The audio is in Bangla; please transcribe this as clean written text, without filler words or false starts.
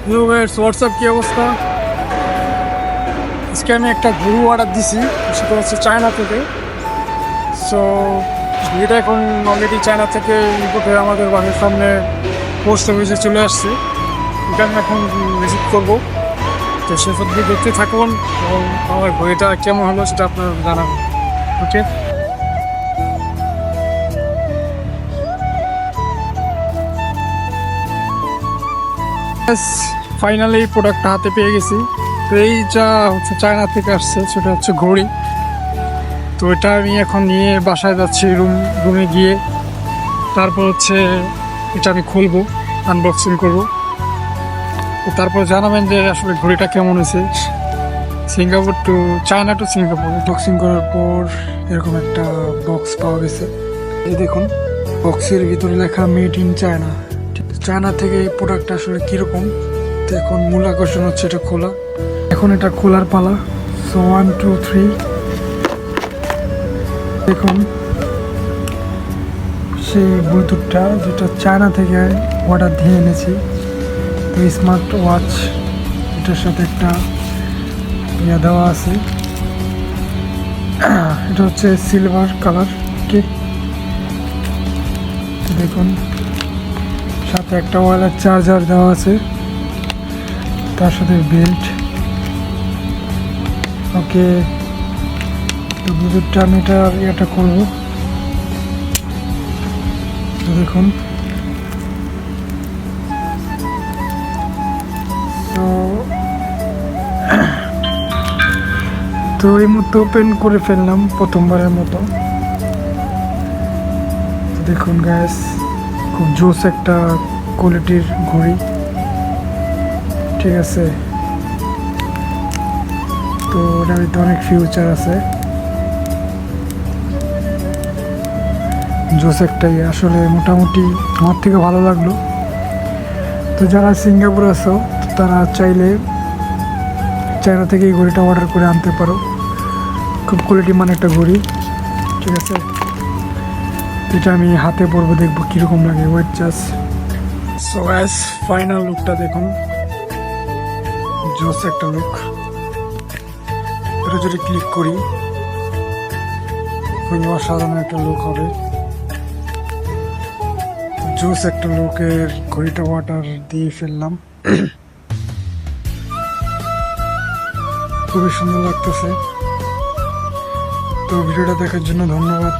হ্যালো গাইস, হোয়াটসঅ্যাপ কি অবস্থা? আজকে আমি একটা ঘুরু অর্ডার দিছি, সেটা হচ্ছে চায়না থেকে। সো এটা এখন অলরেডি চায়না থেকে ইম্পোর্ট হয়ে আমাদের বাড়ির সামনে পোস্ট অফিসে চলে আসছে। এটা আমি এখন ভিজিট করবো। তো সে সব দিয়ে দেখতে থাকুন এবং আমার ঘড়িটা কেমন হলো সেটা আপনার জানাবো। ওকে, ফাইনালি প্রোডাক্টটা হাতে পেয়ে গেছি। তো এই যা হচ্ছে চায়না থেকে আসছে, সেটা হচ্ছে ঘড়ি। তো এটা আমি এখন নিয়ে বাসায় যাচ্ছি, রুমে গিয়ে তারপর হচ্ছে এটা আমি খুলবো, আনবক্সিং করবো। তো তারপর জানাবেন যে আসলে ঘড়িটা কেমন হয়েছে। Singapore to China to Singapore boxing করার পর এরকম একটা বক্স পাওয়া গেছে। এই দেখুন, বক্সের ভিতরে লেখা মেড ইন চায়না। চায়না থেকে এই প্রোডাক্টটা আসলে কীরকম। তো এখন মূল আকর্ষণ হচ্ছে এটা খোলা। এখন এটা খোলার পালা। সো 1 2 3, দেখুন সেই ব্লুটুথটা যেটা চায়না থেকে অর্ডার দিয়ে এনেছি। তো স্মার্ট ওয়াচ, এটার সাথে একটা ইয়া দেওয়া আছে। এটা হচ্ছে সিলভার কালার। ঠিক দেখুন, সাথে একটা ওয়ালের চার্জার দেওয়া আছে, তার সাথে বেল্ট। ওকে, তো ব্লুটুথটা আমি এটা করবো। দেখুন, তো এই মতো ওপেন করে ফেললাম প্রথমবারের মতো। দেখুন গ্যাস, খুব জোস একটা কোয়ালিটির ঘড়ি। ঠিক আছে, তো এটার ভিতরে অনেক ফিউচার আছে। জোস একটাই আসলে, মোটামুটি আমার থেকে ভালো লাগলো। তো যারা সিঙ্গাপুর আছো, তারা চাইলে চায়না থেকে এই ঘড়িটা অর্ডার করে আনতে পারো। খুব কোয়ালিটি মানে একটা ঘড়ি। ঠিক আছে, এটা আমি হাতে পরবো, দেখবো কীরকম লাগে। Wait just. So guys, final লুকটা দেখুন, জোস একটা লুক। এটা যদি ক্লিক করি, খুবই অসাধারণ একটা লুক হবে। জোস একটা লুকের ঘড়িটা অর্ডার দিয়ে ফেললাম। খুবই সুন্দর লাগতেছে। তো ভিডিওটা দেখার জন্য ধন্যবাদ।